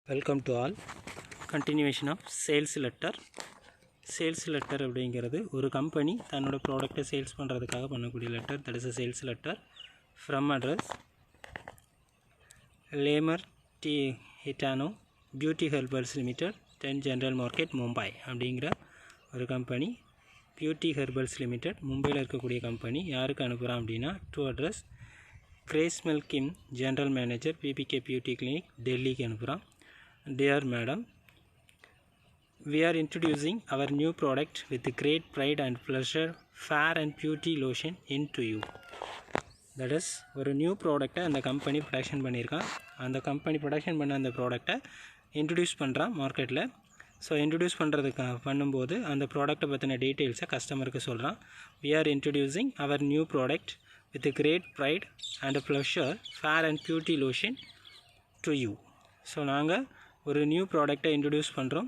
Welcome to all. Continuation of sales letter. Sales letter அப்படிங்கிறது ஒரு company தன்னோட ப்ராடக்டை சேல்ஸ் பண்ணுறதுக்காக பண்ணக்கூடிய letter. That is a sales letter. From address லேமர் டி ஹிட்டானோ beauty herbals limited 10 general market Mumbai அப்படிங்கிற ஒரு கம்பெனி. பியூட்டி ஹெர்பல்ஸ் லிமிடெட் மும்பையில் இருக்கக்கூடிய கம்பெனி யாருக்கு அனுப்புகிறான் அப்படின்னா டு அட்ரஸ் கிரேஸ்மெல் கிம் general manager BBK beauty clinic டெல்லிக்கு அனுப்புகிறான். Dear Madam, we are introducing our new product with great pride and pleasure, fair and beauty lotion into you. That is, ஒரு நியூ ப்ராடக்டை அந்த கம்பெனி ப்ரொடக்ஷன் பண்ணியிருக்கான். அந்த company production பண்ண அந்த ப்ராடக்டை இன்ட்ரடியூஸ் பண்ணுறான் மார்க்கெட்டில். ஸோ இன்ட்ரடியூஸ் பண்ணும்போது அந்த ப்ராடக்டை பற்றின டீட்டெயில்ஸை கஸ்டமருக்கு சொல்கிறான். We are introducing our new product with great pride and pleasure, fair and beauty lotion to you. So நாங்கள் ஒரு நியூ ப்ராடக்டை இன்ட்ரடியூஸ் பண்ணுறோம்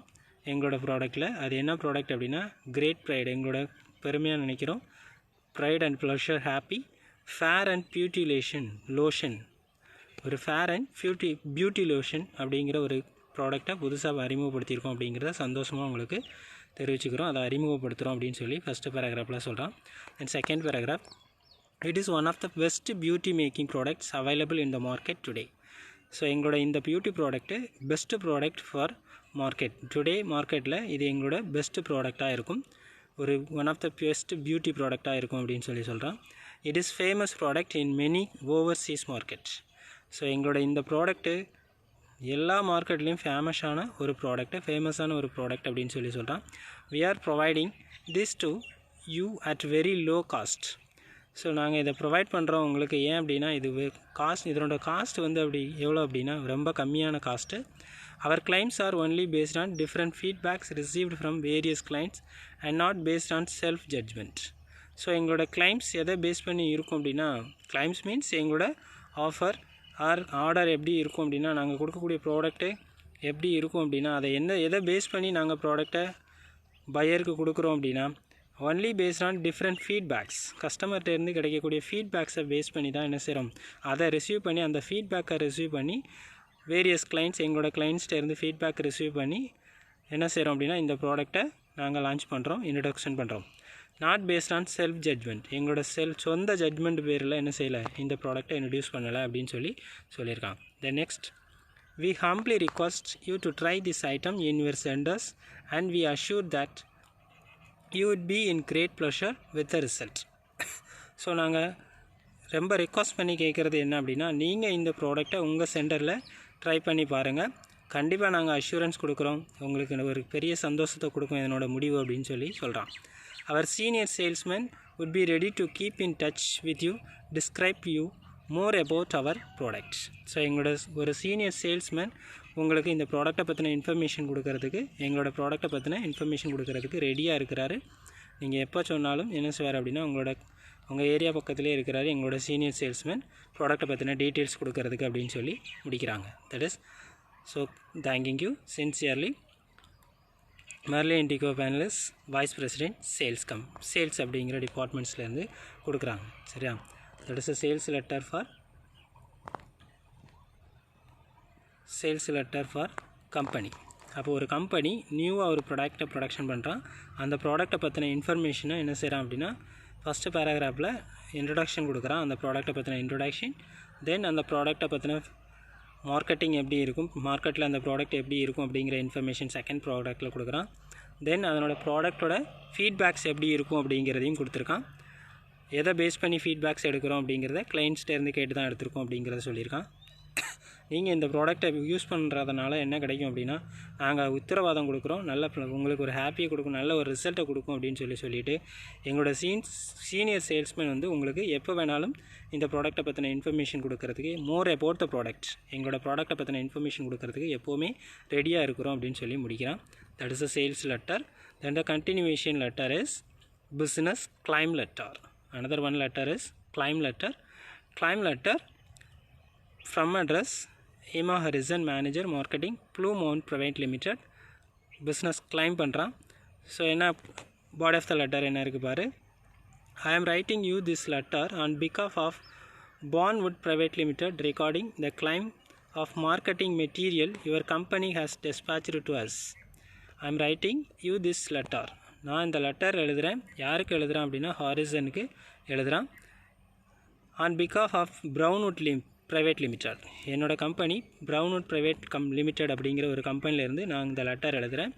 எங்களோட ப்ராடக்டில். அது என்ன ப்ராடக்ட் அப்படின்னா கிரேட் ப்ரைட், எங்களோட பெருமையாக நினைக்கிறோம். Pride and pleasure happy, fair and beauty lotion. ஒரு ஃபேர் அண்ட் பியூட்டி லோஷன் அப்படிங்கிற ஒரு ப்ராடக்டை புதுசாக அறிமுகப்படுத்தியிருக்கோம் அப்படிங்கிறத சந்தோஷமாக உங்களுக்கு தெரிவிச்சுக்கிறோம். அதை அறிமுகப்படுத்துகிறோம் அப்படின்னு சொல்லி ஃபஸ்ட்டு பேராகிராஃபில் சொல்கிறான். And second paragraph, it is one of the best beauty making products available in the market today. So எங்களோட இந்த beauty product best product for market today. மார்க்கெட்டில் இது எங்களோட பெஸ்ட்டு ப்ராடக்டாக இருக்கும், ஒரு one of the best beauty ப்ராடக்டாக இருக்கும் அப்படின்னு சொல்கிறான். It is famous product in many overseas market. So எங்களோட இந்த ப்ராடக்ட்டு எல்லா மார்க்கெட்லேயும் ஃபேமஸான ஒரு ப்ராடக்ட் அப்படின்னு சொல்கிறான். We are providing this to you at very low cost. So நாங்கள் இதை ப்ரொவைட் பண்ணுறோம் உங்களுக்கு. ஏன் அப்படின்னா இதனோட காஸ்ட் அப்படி எவ்வளோ அப்படின்னா ரொம்ப கம்மியான காஸ்ட்டு. அவர் claims are only based on different feedbacks received from various clients and not based on self judgement. So எங்களோட கிளைம்ஸ் எதை பேஸ் பண்ணி இருக்கும் அப்படின்னா, கிளைம்ஸ் மீன்ஸ் எங்களோட ஆஃபர் ஆர்டர் எப்படி இருக்கும் அப்படின்னா, நாங்கள் கொடுக்கக்கூடிய ப்ராடக்ட்டு எப்படி இருக்கும் அப்படின்னா, அதை எதை பேஸ் பண்ணி நாங்கள் ப்ராடக்டை பையருக்கு கொடுக்குறோம் அப்படின்னா, only based on different feedbacks. கஸ்டமர்கிட்டேருந்து கிடைக்கக்கூடிய ஃபீட்பேக்ஸை பேஸ் பண்ணி தான் என்ன செய்கிறோம், அதை ரிசீவ் பண்ணி அந்த ஃபீட்பேக்கை ரிசீவ் பண்ணி வேரியஸ் கிளைண்ட்ஸ் எங்களோட கிளைண்ட்ஸ்கிட்டேருந்து ஃபீட்பேக் ரிசீவ் பண்ணி என்ன செய்கிறோம் அப்படின்னா இந்த ப்ராடக்டை நாங்கள் லான்ச் பண்ணுறோம், இன்ட்ரடக்ஷன் பண்ணுறோம். Not based on self judgement, எங்களோட சொந்த ஜட்ஜ்மெண்ட் பேரில் என்ன செய்யலை, இந்த ப்ராடக்டை இன்ட்ரடியூஸ் பண்ணலை அப்படின்னு சொல்லியிருக்காங்க. Then next, we humbly request you to try this item in your centers and we assure that you would be in great pleasure with the result. So நாங்கள் ரொம்ப ரெக்வஸ்ட் பண்ணி கேட்குறது என்ன அப்படின்னா, நீங்கள் இந்த ப்ராடக்டை உங்கள் சென்டரில் ட்ரை பண்ணி பாருங்கள். கண்டிப்பாக நாங்கள் அஷூரன்ஸ் கொடுக்குறோம், உங்களுக்கு ஒரு பெரிய சந்தோஷத்தை கொடுக்கும் இதனோட முடிவு அப்படின்னு சொல்கிறான். அவர் senior salesman would be ready to keep in touch with you, describe you more about our product. So எங்களோட ஒரு சீனியர் சேல்ஸ்மேன் உங்களுக்கு இந்த ப்ராடக்டை பற்றின இன்ஃபர்மேஷன் கொடுக்கறதுக்கு, எங்களோட ப்ராடக்டை பற்றின இன்ஃபர்மேஷன் கொடுக்கறதுக்கு ரெடியாக இருக்கிறாரு. நீங்கள் எப்போ சொன்னாலும் என்ன செய்வார் அப்படின்னா, உங்கள் ஏரியா பக்கத்துலேயே இருக்கிறாரு எங்களோட சீனியர் சேல்ஸ்மேன் ப்ராடக்டை பற்றின டீட்டெயில்ஸ் கொடுக்கறதுக்கு அப்படின்னு சொல்லி முடிக்கிறாங்க. That is so thanking you sincerely மர்லி இண்டிகோ பேனலிஸ் வைஸ் பிரசிடென்ட் சேல்ஸ் அப்படிங்கிற டிபார்ட்மெண்ட்ஸ்லேருந்து கொடுக்குறாங்க. சரியா? That is a sales letter for company. அப்போ ஒரு கம்பெனி நியூவாக ஒரு ப்ராடக்டை ப்ரொடக்ஷன் பண்ணுறான். அந்த ப்ராடக்டை பற்றின இன்ஃபர்மேஷனை என்ன செய்கிறான் அப்படின்னா, ஃபஸ்ட்டு பேராகிராஃபில் இன்ட்ரடக்ஷன் கொடுக்குறான், அந்த ப்ராடக்டை பற்றின இன்ட்ரடக்ஷன். தென் அந்த ப்ராடக்டை பற்றின மார்க்கெட்டிங் எப்படி இருக்கும், மார்க்கெட்டில் அந்த ப்ராடக்ட் எப்படி இருக்கும் அப்படிங்கிற இன்ஃபர்மேஷன் செகண்ட் ப்ராடக்ட்டில் கொடுக்குறான். தென் அதனோட ப்ராடக்டோட ஃபீட்பேக்ஸ் எப்படி இருக்கும் அப்படிங்கிறதையும் கொடுத்துருக்கான். எதை பேஸ் பண்ணி ஃபீட்பேக்ஸ் எடுக்கிறோம் அப்படிங்கிறத கிளைண்ட்ஸ்டேருந்து கேட்டு தான் எடுத்திருக்கோம் அப்படிங்கிறத சொல்லியிருக்கான். நீங்கள் இந்த ப்ராடக்டை யூஸ் பண்ணுறதுனால என்ன கிடைக்கும் அப்படின்னா, நாங்கள் உத்தரவாதம் கொடுக்குறோம், உங்களுக்கு ஒரு ஹாப்பியை கொடுக்கும், நல்ல ஒரு ரிசல்ட்டை கொடுக்கும் அப்படின்னு சொல்லிவிட்டு எங்களோட சீனியர் சேல்ஸ்மேன் உங்களுக்கு எப்போ வேணாலும் இந்த ப்ராடக்டை பற்றின இன்ஃபர்மேஷன் கொடுக்கறதுக்கு, மோர் அபவுட் த ப்ராடக்ட், எங்களோட ப்ராடக்டை பற்றின இன்ஃபர்மேஷன் கொடுக்கறதுக்கு எப்போவுமே ரெடியாக இருக்கிறோம் அப்படின்னு சொல்லி முடிக்கிறான். That is a sales letter. Then the continuation letter is business claim letter. another one letter is claim letter from address Emma Harrison manager marketing Blue Mount Private Limited business claim பண்ணுறான். So என்ன body of the letter என்ன இருக்குது பாரு. I am writing you this letter on behalf of Bonwood Private Limited regarding the claim of marketing material your company has dispatched to us. I am writing you this letter. நான் இந்த letter எழுதுகிறேன். யாருக்கு எழுதுகிறேன் அப்படின்னா ஹாரிசனுக்கு எழுதுகிறேன். On பிகாஃப் of Brownwood private limited. என்னோடய கம்பெனி ப்ரௌன்வுட் ப்ரைவேட் லிமிடெட் அப்படிங்கிற ஒரு கம்பெனிலேருந்து நான் இந்த லெட்டர் எழுதுகிறேன்.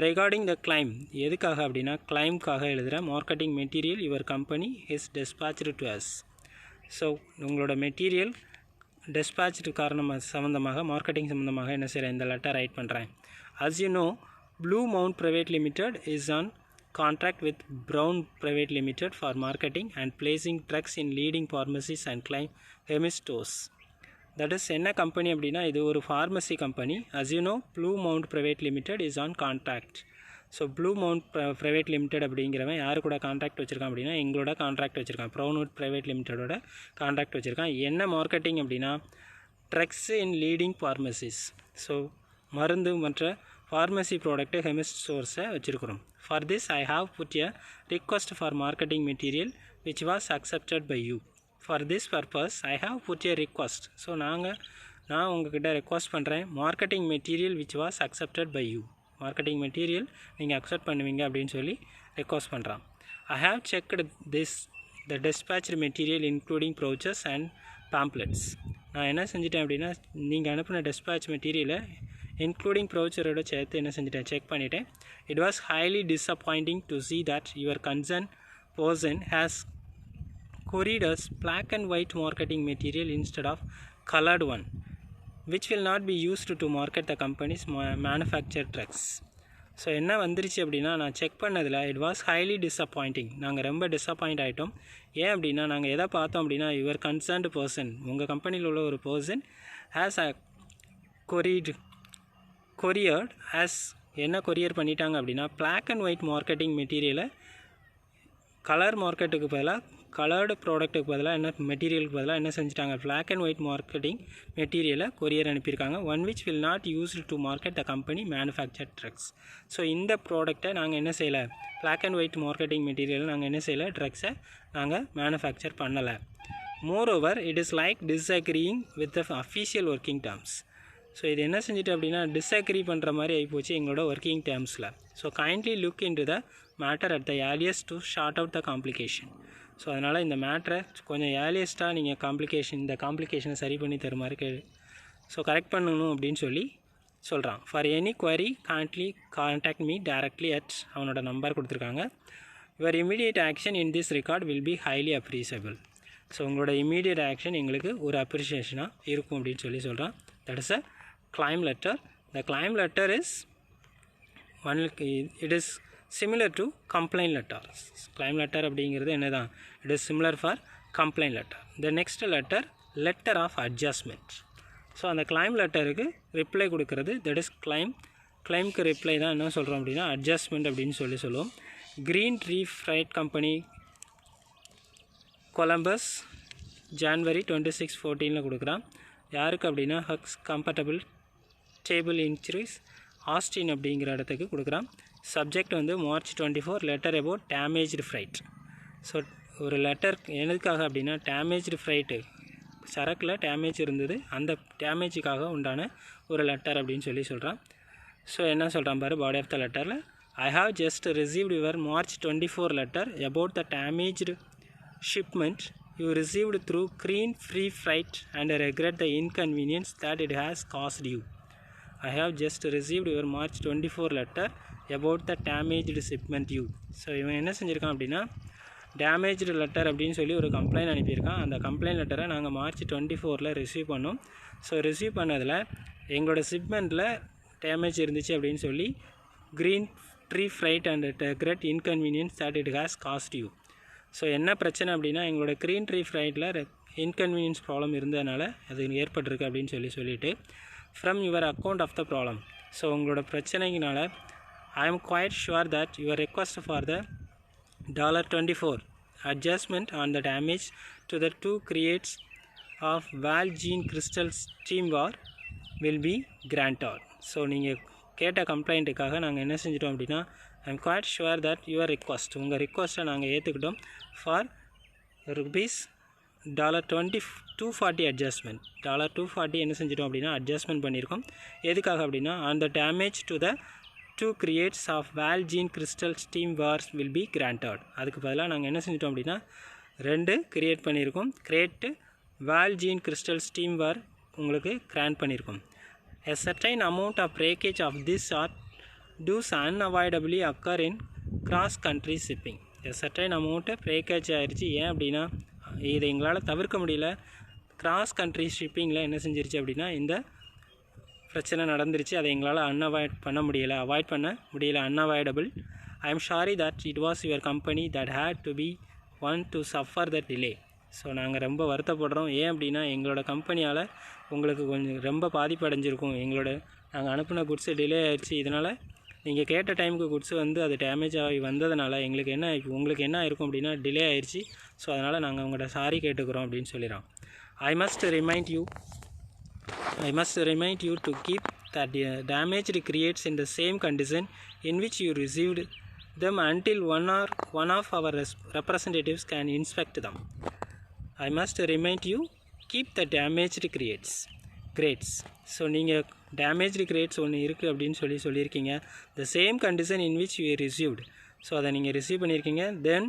Regarding the claim. எதுக்காக அப்படின்னா கிளைம்காக எழுதுகிறேன். Marketing material your company is dispatched to us. So உங்களோட மெட்டீரியல் டிஸ்பேச்டு காரணமாக சம்மந்தமாக மார்க்கெட்டிங் சம்மந்தமாக என்ன செய்கிறேன், இந்த லெட்டர் ரைட் பண்ணுறேன். as you know, Blue Mount Private Limited is on contract with Brown Private Limited for marketing and placing drugs in leading pharmacies and chemist stores. That is என்ன company அப்படின்னா இது ஒரு pharmacy company. as you know, Blue Mount Private Limited is on contract. So Blue Mount Private Limited அப்படிங்கிறவன் யாரு கூட contract வச்சுருக்கான் அப்படின்னா எங்களோட கான்ட்ராக்ட் வச்சுருக்கான். ப்ரௌன்வுட் ப்ரைவேட் லிமிட்டடோட கான்ட்ராக்ட் வச்சுருக்கான். என்ன மார்க்கெட்டிங் அப்படின்னா drugs in leading pharmacies. So மருந்து மற்ற ஃபார்மசி ப்ராடக்ட்டு கெமிஸ்ட் ஸ்டோர்ஸை வச்சுருக்கிறோம். For this I have put a request for marketing material which was accepted by you. For this purpose I have put a request. So நான் உங்ககிட்ட request பண்ணுறேன் marketing material which was accepted by you. Marketing material நீங்கள் accept பண்ணுவீங்க அப்படின்னு சொல்லி request பண்ணுறான். I have checked the dispatched material including brochures and பாம்ப்ளெட்ஸ். நான் என்ன செஞ்சிட்டேன் அப்படின்னா நீங்கள் அனுப்பின டிஸ்பேச் மெட்டீரியலை இன்க்ளூடிங் ப்ரோச்சரோட சேர்த்து என்ன செஞ்சிட்டேன், செக் பண்ணிவிட்டேன். It was highly disappointing to see that your concerned person has queried us black and white marketing material instead of colored one, which will not be used to market the company's manufactured drugs. So என்ன வந்துருச்சு அப்படின்னா நான் check பண்ணதில் it was highly disappointing. நாங்கள் ரொம்ப disappoint ஆகிட்டோம். ஏன் அப்படின்னா நாங்கள் எதை பார்த்தோம் அப்படின்னா யுவர் கன்சர்ன்டு பர்சன், உங்கள் கம்பெனியில் உள்ள ஒரு பர்சன் ஹேஸ் அ கொரியர்ட் ஹேஸ் என்ன கொரியர் பண்ணிட்டாங்க அப்படின்னா பிளாக் அண்ட் ஒயிட் மார்க்கெட்டிங் மெட்டீரியலை கலர் மார்க்கெட்டுக்கு பதிலாக கலர்டு ப்ராடக்ட்டுக்கு பதிலாக என்ன மெட்டீரியலுக்கு பதிலாக என்ன செஞ்சுட்டாங்க, பிளாக் அண்ட் ஒயிட் மார்க்கெட்டிங் மெட்டீரியலை கொரியர் அனுப்பியிருக்காங்க. One which will not used to market the company manufactured drugs. So இந்த ப்ராடக்டை நாங்கள் என்ன செய்யலை, பிளாக் அண்ட் ஒயிட் மார்க்கெட்டிங் மெட்டீரியலை நாங்கள் என்ன செய்யலை, ட்ரக்ஸை நாங்கள் மேனுஃபேக்சர் பண்ணலை. Moreover it is like disagreeing with the official working terms. So இது என்ன செஞ்சுட்டு அப்படின்னா டிஸ்அக்ரி பண்ணுற மாதிரி ஆகிப்போச்சு எங்களோட ஒர்க்கிங் டேர்ம்ஸில். So kindly look in to the matter at the earliest to sort out the complication. So அதனால் இந்த மேட்டரை கொஞ்சம் ஏர்லியஸ்ட்டாக நீங்கள் இந்த காம்ப்ளிகேஷனை சரி பண்ணி தருமாறு ஸோ கரெக்ட் பண்ணணும் அப்படின்னு சொல்லி சொல்கிறான். For any query contact me directly at அவனோட நம்பர் கொடுத்துருக்காங்க. Your immediate action in this record will be highly appreciable. So உங்களோட இமீடியட் ஆக்ஷன் எங்களுக்கு ஒரு அப்ரிசியேஷனாக இருக்கும் அப்படின்னு சொல்லி சொல்கிறான். That is a claim letter. The claim letter is it is similar to complaint letter. Claim letter அப்படிங்கிறது என்னதான், it is similar for complaint letter. The next letter of adjustment. So அந்த claim letterக்கு ரிப்ளை கொடுக்கறது, that is claimக்கு reply தான் என்ன சொல்கிறோம் அப்படின்னா adjustment அப்படின்னு சொல்லுவோம். Green Tree Freight Company Columbus January 26, 2014 கொடுக்குறான். யாருக்கு அப்படின்னா hugs comfortable table insurance Austin அப்படிங்கிற இடத்துக்கு கொடுக்குறான். சப்ஜெக்ட் வந்து March 24 letter about damaged fried. So ஒரு லெட்டர் எதுக்காக அப்படின்னா டேமேஜ்டு ஃப்ரைட்டு, சரக்கில் டேமேஜ் இருந்தது, அந்த டேமேஜுக்காக உண்டான ஒரு லெட்டர் அப்படின்னு சொல்லி சொல்கிறான். ஸோ என்ன சொல்கிறான் பாரு, பாடி ஆஃப் த லெட்டரில் I have just received your March 24 letter about the damaged shipment you received through Green Free Freight and regret the inconvenience that it has caused you. I have just received your March 24 letter about the damaged shipment you. So இவன் என்ன செஞ்சுருக்கான் அப்படின்னா damaged letter அப்படின்னு சொல்லி ஒரு complaint அனுப்பியிருக்கான். அந்த complaint லெட்டரை நாங்கள் March 24 receive பண்ணோம். ஸோ ரிசீவ் பண்ணதில் எங்களோட ஷிப்மெண்ட்டில் டேமேஜ் இருந்துச்சு அப்படின்னு சொல்லி Green Tree Freight and regret inconvenience that it has caused you. So என்ன பிரச்சனை அப்படின்னா எங்களோட க்ரீன் ட்ரீ ஃப்ரைட்டில் இன்கன்வீனியன்ஸ் ப்ராப்ளம் இருந்ததுனால அது ஏற்பட்டிருக்கு அப்படின்னு சொல்லிட்டு from your account of the problem. So உங்களோட பிரச்சனைக்குனால I am quite sure that your request for the $24 adjustment on the damage to the 2 crates of வால்ஜீன் crystal stemware will be granted. So நீங்கள் கேட்ட கம்ப்ளைண்ட்டுக்காக நாங்கள் என்ன செஞ்சிட்டோம் அப்படின்னா I am quite sure that your request, உங்கள் ரிக்வஸ்ட்டை நாங்கள் ஏற்றுக்கிட்டோம் ஃபார் $240 அட்ஜஸ்ட்மெண்ட். $240 என்ன செஞ்சிட்டோம் அப்படின்னா அட்ஜஸ்ட்மெண்ட் பண்ணியிருக்கோம். எதுக்காக அப்படின்னா அந்த damage to the 2 crates of வால்ஜீன் crystal stemwares will be granted. அதுக்கு பதிலாக நாங்கள் என்ன செஞ்சிட்டோம் அப்படின்னா 2 கிரியேட் பண்ணியிருக்கோம். கிரியேட் வால்ஜீன் கிறிஸ்டல் ஸ்டீம் வார் உங்களுக்கு கிராண்ட் பண்ணியிருக்கோம். A certain amount of breakage of this sort does unavoidably occur in cross country shipping. A certain amount breakage ஆயிடுச்சு. ஏன் அப்படின்னா இதை எங்களால் தவிர்க்க முடியல. கிராஸ் கண்ட்ரி ஷிப்பிங்கில் என்ன செஞ்சிருச்சு அப்படின்னா இந்த பிரச்சனை நடந்துருச்சு. அதை எங்களால் அவாய்ட் பண்ண முடியல. Unavoidable. I am sorry that it was your company that had to be one to suffer the delay. So நாங்கள் ரொம்ப வருத்தப்படுறோம். ஏன் அப்படின்னா எங்களோட கம்பெனியால் உங்களுக்கு கொஞ்சம் ரொம்ப பாதிப்பு அடைஞ்சிருக்கும். நாங்கள் அனுப்பின குட்ஸு டிலே ஆகிடுச்சு. இதனால் நீங்கள் கேட்ட டைமுக்கு குட்ஸு வந்து அது டேமேஜ் ஆகி வந்ததுனால உங்களுக்கு என்ன இருக்கும் அப்படின்னா டிலே ஆயிடுச்சு. ஸோ அதனால் நாங்கள் உங்கள்கிட்ட சாரி கேட்டுக்கிறோம் அப்படின்னு சொல்லிடுறோம். I must remind you to keep that damaged creates in the same condition in which you received them until one of our representatives can inspect them. I must remind you, keep the damaged crates. So நீங்கள் damaged grades ஒன்று இருக்குது அப்படின்னு சொல்லியிருக்கீங்க. the same condition in which you received. So அதை நீங்கள் receive பண்ணியிருக்கீங்க. Then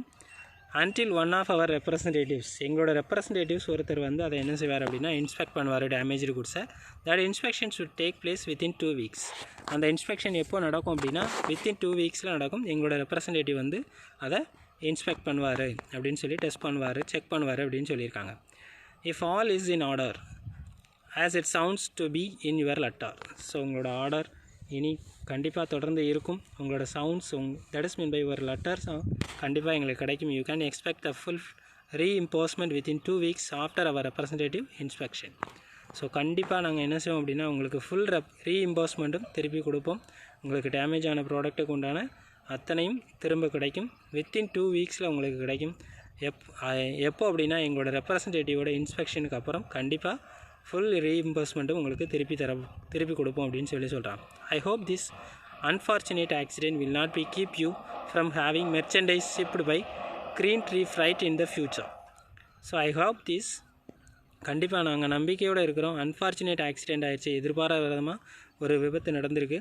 until one of our representatives, எங்களோட representatives ஒருத்தர் வந்து அதை என்ன செய்வார் அப்படின்னா இன்ஸ்பெக்ட் பண்ணுவார் டேமேஜ்டு குட்ஸை. That inspection should take place within 2 weeks. அந்த இன்ஸ்பெக்ஷன் எப்போ நடக்கும் அப்படின்னா வித்தின் 2 weeksல நடக்கும். எங்களோட ரெப்ரசன்டேட்டிவ் வந்து அதை இன்ஸ்பெக்ட் பண்ணுவார் அப்படின்னு சொல்லி டெஸ்ட் பண்ணுவார், செக் பண்ணுவார் அப்படின்னு சொல்லியிருக்காங்க. If all is in order as it sounds to be in your letter. So உங்களோட ஆர்டர் இனி கண்டிப்பாக தொடர்ந்து இருக்கும். உங்களோட sounds that is mean by ஒரு லெட்டர்ஸ் கண்டிப்பாக எங்களுக்கு கிடைக்கும். You can expect the full reimbursement within 2 weeks after our representative inspection. So கண்டிப்பாக நாங்கள் என்ன செய்வோம் அப்படின்னா உங்களுக்கு ஃபுல் ரீஇம்போஸ்மெண்ட்டும் திருப்பி கொடுப்போம். உங்களுக்கு டேமேஜ் ஆன ப்ராடக்ட்டுக்கு உண்டான அத்தனையும் திரும்ப கிடைக்கும். வித்தின் 2 weeksல உங்களுக்கு கிடைக்கும். எப்போ அப்படின்னா எங்களோட ரெப்ரசன்டேட்டிவோட இன்ஸ்பெக்ஷனுக்கு அப்புறம் கண்டிப்பாக ஃபுல் ரீஇம்பர்ஸ்மெண்ட்டும் உங்களுக்கு திருப்பி கொடுப்போம் அப்படின்னு சொல்கிறான். I hope this unfortunate accident will not be keep you from having merchandise shipped by green tree freight in the future. So I hope this, கண்டிப்பாக நாங்கள் நம்பிக்கையோடு இருக்கிறோம். அன்ஃபார்ச்சுனேட் ஆக்சிடென்ட் ஆகிடுச்சு, எதிர்பாராத விதமாக ஒரு விபத்து நடந்திருக்கு.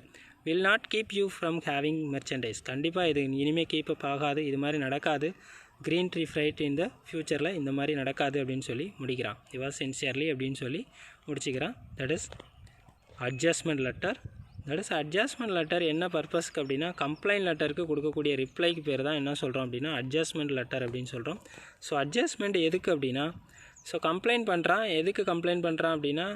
Will not keep you from having merchandise. கண்டிப்பாக இது இனிமேல் கீப்பப் ஆகாது, இது மாதிரி நடக்காது. க்ரீன் ட்ரீ ஃப்ரைட் இந்த ஃப்யூச்சரில் இந்த மாதிரி நடக்காது அப்படின்னு சொல்லி முடிக்கிறான். இவாஸ் சின்சியர்லி அப்படின்னு சொல்லி முடிச்சுக்கிறான். That is adjustment letter. என்ன பர்பஸ்க்கு அப்படின்னா கம்ப்ளைண்ட் லெட்டருக்கு கொடுக்கக்கூடிய ரிப்ளைக்கு பேர் தான் என்ன சொல்கிறோம் அப்படின்னா அட்ஜஸ்ட்மெண்ட் லெட்டர் அப்படின்னு சொல்கிறோம். ஸோ அட்ஜஸ்ட்மெண்ட் எதுக்கு அப்படின்னா ஸோ கம்ப்ளைண்ட் பண்ணுறான். எதுக்கு கம்ப்ளைண்ட் பண்ணுறான் அப்படின்னா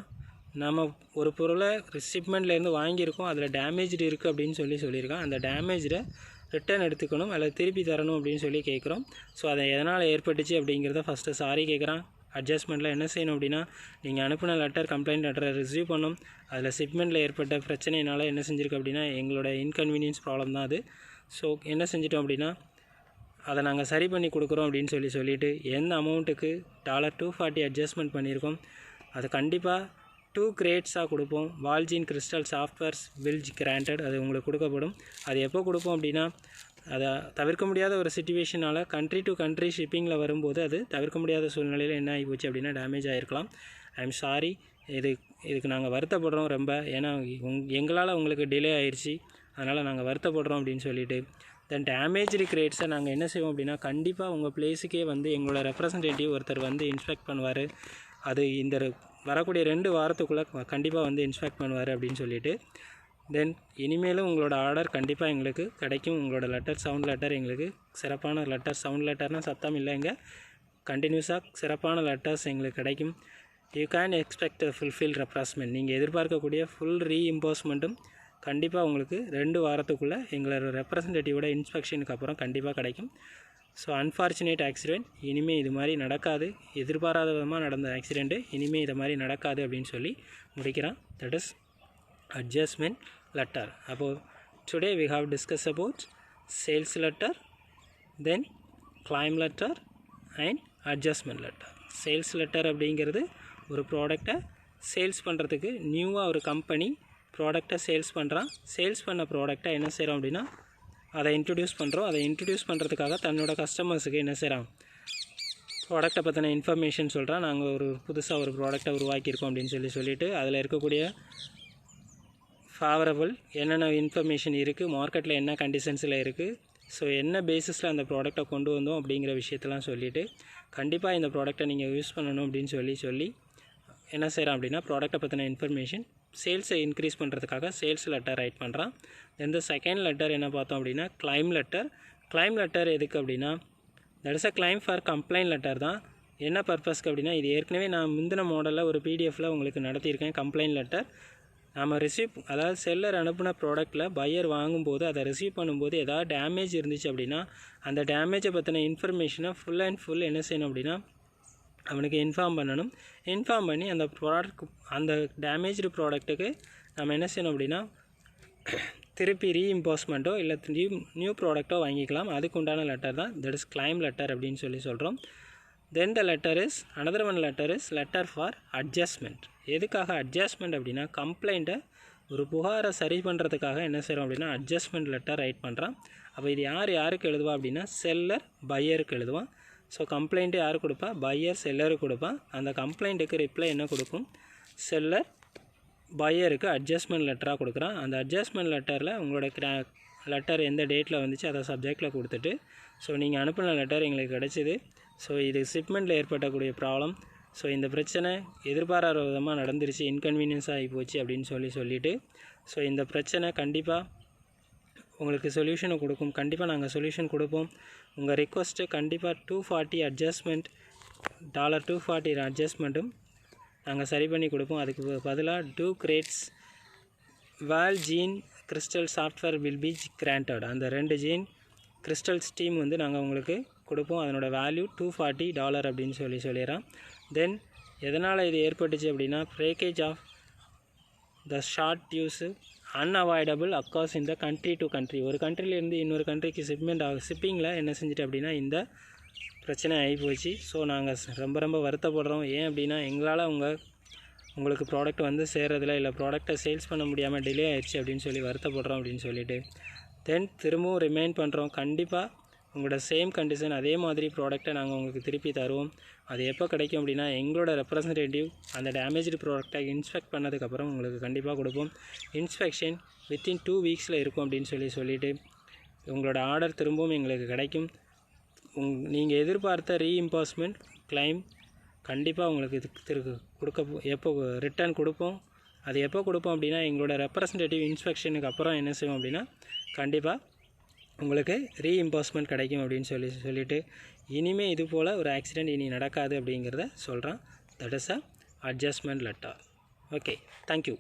நம்ம ஒரு பொருளை ஷிப்மெண்ட்லேருந்து வாங்கியிருக்கோம், அதில் டேமேஜ்டு இருக்குது அப்படின்னு சொல்லியிருக்கான். அந்த டேமேஜை ரிட்டர்ன் எடுத்துக்கணும் அல்லது திருப்பி தரணும் அப்படின்னு சொல்லி கேட்குறோம். ஸோ அதை எதனால் ஏற்பட்டுச்சு அப்படிங்கிறத ஃபஸ்ட்டு சாரி கேட்குறான். அட்ஜஸ்ட்மெண்ட்டில் என்ன செய்யணும் அப்படின்னா நீங்கள் அனுப்பின கம்ப்ளைண்ட் லெட்டரை ரிசீவ் பண்ணணும். அதில் ஷிப்மெண்ட்டில் ஏற்பட்ட பிரச்சனையினால் என்ன செஞ்சுருக்கு அப்படின்னா எங்களோட இன்கன்வீனியன்ஸ் ப்ராப்ளம் தான் அது. ஸோ என்ன செஞ்சிட்டோம் அப்படின்னா அதை நாங்கள் சரி பண்ணி கொடுக்குறோம் அப்படின்னு சொல்லிவிட்டு எந்த அமௌண்ட்டுக்கு $240 அட்ஜஸ்ட்மெண்ட் பண்ணியிருக்கோம் அதை கண்டிப்பாக 2 கிரேட்ஸாக கொடுப்போம். வால்ஜீன் கிறிஸ்டல் சாஃப்ட்வேர்ஸ் வில் கிராண்டட், அது உங்களுக்கு கொடுக்கப்படும். அது எப்போ கொடுப்போம் அப்படின்னா அதை தவிர்க்க முடியாத ஒரு சிச்சுவேஷனால் கண்ட்ரி டு கண்ட்ரி ஷிப்பிங்கில் வரும்போது அது தவிர்க்க முடியாத சூழ்நிலையில் என்ன ஆகி போச்சு அப்படின்னா டேமேஜ் ஆகிருக்கலாம். ஐ எம் சாரி, இதுக்கு நாங்கள் வருத்தப்படுறோம் ரொம்ப. ஏன்னா எங்களால் உங்களுக்கு டிலே ஆயிடுச்சு, அதனால் நாங்கள் வருத்தப்படுறோம் அப்படின்னு சொல்லிட்டு தென் டேமேஜ்டு கிரேட்ஸை நாங்கள் என்ன செய்வோம் அப்படின்னா கண்டிப்பாக உங்கள் பிளேஸுக்கே வந்து எங்களோட ரெப்ரசன்டேட்டிவ் ஒருத்தர் வந்து இன்ஸ்பெக்ட் பண்ணுவார். அது இந்த வரக்கூடிய 2 வாரத்துக்குள்ளே கண்டிப்பாக வந்து இன்ஸ்பெக்ட் பண்ணுவார் அப்படின்னு சொல்லிட்டு தென் இனிமேலும் உங்களோட ஆர்டர் கண்டிப்பாக எங்களுக்கு கிடைக்கும். உங்களோட சவுண்ட் லெட்டர் எங்களுக்கு சிறப்பான சவுண்ட் லெட்டர்னால் சத்தம் இல்லைங்க, கண்டினியூஸாக சிறப்பான லெட்டர்ஸ் எங்களுக்கு கிடைக்கும். You can expect fulfil reimbursement. நீங்கள் எதிர்பார்க்கக்கூடிய ஃபுல் ரீஇம்போஸ்மெண்ட்டும் கண்டிப்பாக உங்களுக்கு 2 வாரத்துக்குள்ளே எங்களோட ரெப்ரசன்டேட்டிவோட இன்ஸ்பெக்ஷனுக்கு அப்புறம் கண்டிப்பாக கிடைக்கும். ஸோ அன்ஃபார்ச்சுனேட் ஆக்சிடெண்ட் இனிமேல் இது மாதிரி நடக்காது, எதிர்பாராத விதமாக நடந்த ஆக்சிடெண்ட்டு இனிமேல் இது மாதிரி நடக்காது அப்படின்னு சொல்லி முடிக்கிறான். That is adjustment letter. அப்போது today we have discuss about sales letter, then claim letter and adjustment letter. Sales letter அப்படிங்கிறது ஒரு ப்ராடக்டை சேல்ஸ் பண்ணுறதுக்கு நியூவாக ஒரு கம்பெனி ப்ராடக்டை சேல்ஸ் பண்ணுறான். சேல்ஸ் பண்ண ப்ராடக்டை என்ன செய்கிறோம் அப்படின்னா அதை இன்ட்ரடியூஸ் பண்ணுறோம். அதை இன்ட்ரடியூஸ் பண்ணுறதுக்காக தன்னோட கஸ்டமர்ஸுக்கு என்ன செய்கிறான் ப்ராடக்ட்டை பற்றின இன்ஃபர்மேஷன் சொல்கிறேன். நாங்கள் ஒரு புதுசாக ஒரு ப்ராடக்ட்டை உருவாக்கியிருக்கோம் அப்படின்னு சொல்லிவிட்டு அதில் இருக்கக்கூடிய ஃபேவரபிள் என்னென்ன இன்ஃபர்மேஷன் இருக்குது, மார்க்கெட்டில் என்ன கண்டிஷன்ஸில் இருக்குது, ஸோ என்ன பேசிஸில் அந்த ப்ராடக்ட்டை கொண்டு வந்தோம் அப்படிங்கிற விஷயத்தெல்லாம் சொல்லிவிட்டு கண்டிப்பாக இந்த ப்ராடக்ட்டை நீங்கள் யூஸ் பண்ணணும் அப்படின்னு சொல்லி என்ன செய்கிறோம் அப்படின்னா ப்ராடக்ட்டை பற்றின இன்ஃபர்மேஷன் சேல்ஸை இன்க்ரீஸ் பண்ணுறதுக்காக சேல்ஸ் லெட்டர் ரைட் பண்ணுறான். இந்த செகண்ட் லெட்டர் என்ன பார்த்தோம் அப்படின்னா கிளைம் லெட்டர். கிளைம் லெட்டர் எதுக்கு அப்படின்னா that is a claim for complaint letter தான். என்ன பர்பஸ்க்கு அப்படின்னா இது ஏற்கனவே நான் முந்தின மாடலில் ஒரு பிடிஎஃப்பில் உங்களுக்கு நடத்தியிருக்கேன். கம்ப்ளைண்ட் லெட்டர் நம்ம அதாவது செல்லர் அனுப்பின ப்ராடக்ட்டில் பையர் வாங்கும்போது அதை ரிசீவ் பண்ணும்போது ஏதாவது டேமேஜ் இருந்துச்சு அப்படின்னா அந்த டேமேஜை பற்றின இன்ஃபர்மேஷனை ஃபுல் அண்ட் ஃபுல் என்ன செய்யணும் அப்படின்னா அவனுக்கு இன்ஃபார்ம் பண்ணணும். இன்ஃபார்ம் பண்ணி அந்த டேமேஜ்டு ப்ராடக்ட்டுக்கு நம்ம என்ன செய்யணும் அப்படின்னா திருப்பி ரீஇம்போஸ்மெண்ட்டோ இல்லை நியூ ப்ராடக்ட்டோ வாங்கிக்கலாம். அதுக்கு உண்டான லெட்டர் தான் தட் இஸ் கிளைம் லெட்டர் அப்படின்னு சொல்கிறோம். Then the letter is another one letter is letter for adjustment. எதுக்காக அட்ஜஸ்ட்மெண்ட் அப்படின்னா கம்ப்ளைண்ட்டை ஒரு புகாரை சரி பண்ணுறதுக்காக என்ன செய்கிறோம் அப்படின்னா அட்ஜஸ்ட்மெண்ட் லெட்டர் ரைட் பண்ணுறான். அப்போ இது யாருக்கு எழுதுவா அப்படின்னா செல்லர் பையருக்கு எழுதுவான். ஸோ கம்ப்ளைண்ட்டு யார் கொடுப்பா, பையர் செல்லருக்கு கொடுப்பான். அந்த கம்ப்ளைண்ட்டுக்கு ரிப்ளை என்ன கொடுக்கும், செல்லர் பையருக்கு அட்ஜஸ்ட்மெண்ட் லெட்டராக கொடுக்குறான். அந்த அட்ஜஸ்ட்மெண்ட் லெட்டரில் உங்களோட லெட்டர் எந்த டேட்டில் வந்துச்சு அதை சப்ஜெக்டில் கொடுத்துட்டு ஸோ நீங்கள் அனுப்பின லெட்டர் எங்களுக்கு கிடச்சிது, ஸோ இது ஷிப்மெண்ட்டில் ஏற்பட்டக்கூடிய ப்ராப்ளம், ஸோ இந்த பிரச்சனை எதிர்பாராத விதமாக நடந்துருச்சு, இன்கன்வீனியன்ஸ் ஆகி போச்சு அப்படின்னு சொல்லிவிட்டு ஸோ இந்த பிரச்சனை கண்டிப்பாக உங்களுக்கு சொல்யூஷனை கொடுக்கும். கண்டிப்பாக நாங்கள் சொல்யூஷன் கொடுப்போம். உங்கள் ரிக்வஸ்ட்டு கண்டிப்பாக $240 அட்ஜஸ்ட்மெண்ட் $240 அட்ஜஸ்ட்மெண்ட்டும் நாங்கள் சரி பண்ணி கொடுப்போம். அதுக்கு பதிலாக two crates wall Jean Crystal software will be granted. அந்த 2 ஜீன் கிறிஸ்டல் ஸ்டீம் வந்து நாங்கள் உங்களுக்கு கொடுப்போம். அதனோட வேல்யூ $240 அப்படின்னு சொல்லிடுறோம். தென் எதனால் இது ஏற்பட்டுச்சு அப்படின்னா breakage of the short use unavoidable அக்காஸ் இந்த கண்ட்ரி டு கண்ட்ரி. ஒரு கண்ட்ரிலேருந்து இன்னொரு கண்ட்ரிக்கு ஷிப்பிங்கில் என்ன செஞ்சுட்டு அப்படின்னா இந்த பிரச்சனை ஆகி போச்சு. ஸோ நாங்கள் ரொம்ப வருத்தப்படுறோம். ஏன் அப்படின்னா எங்களால் உங்களுக்கு ப்ராடக்ட் வந்து சேர்றதில்ல, இல்லை ப்ராடக்டை சேல்ஸ் பண்ண முடியாமல் டிலே ஆயிடுச்சு அப்படின்னு வருத்தப்படுறோம் அப்படின்னு சொல்லிட்டு தென் திரும்பவும் ரிமைண்ட் பண்ணுறோம். கண்டிப்பாக உங்களோட சேம் கண்டிஷன் அதே மாதிரி ப்ராடக்டை நாங்கள் உங்களுக்கு திருப்பி தருவோம். அது எப்போ கிடைக்கும் அப்படின்னா எங்களோட ரெப்ரசன்டேட்டிவ் அந்த டேமேஜ்டு ப்ராடக்டை இன்ஸ்பெக்ட் பண்ணதுக்கப்புறம் உங்களுக்கு கண்டிப்பாக கொடுப்போம். இன்ஸ்பெக்ஷன் வித்தின் 2 வீக்ஸில் இருக்கும் அப்படின்னு சொல்லிவிட்டு உங்களோட ஆர்டர் திரும்பவும் எங்களுக்கு கிடைக்கும். நீங்கள் எதிர்பார்த்த ரீஇம்போஸ்மெண்ட் கிளைம் கண்டிப்பாக உங்களுக்கு எப்போ ரிட்டர்ன் கொடுப்போம். அது எப்போ கொடுப்போம் அப்படின்னா எங்களோட ரெப்ரசன்டேட்டிவ் இன்ஸ்பெக்ஷனுக்கு அப்புறம் என்ன செய்வோம் அப்படின்னா கண்டிப்பாக உங்களுக்கு ரீஇம்போஸ்மெண்ட் கிடைக்கும் அப்படின்னு சொல்லிட்டு இனிமேல் இது போல் ஒரு ஆக்சிடெண்ட் இனி நடக்காது அப்படிங்கிறத சொல்கிறேன். That is a adjustment letter. Okay, thank you.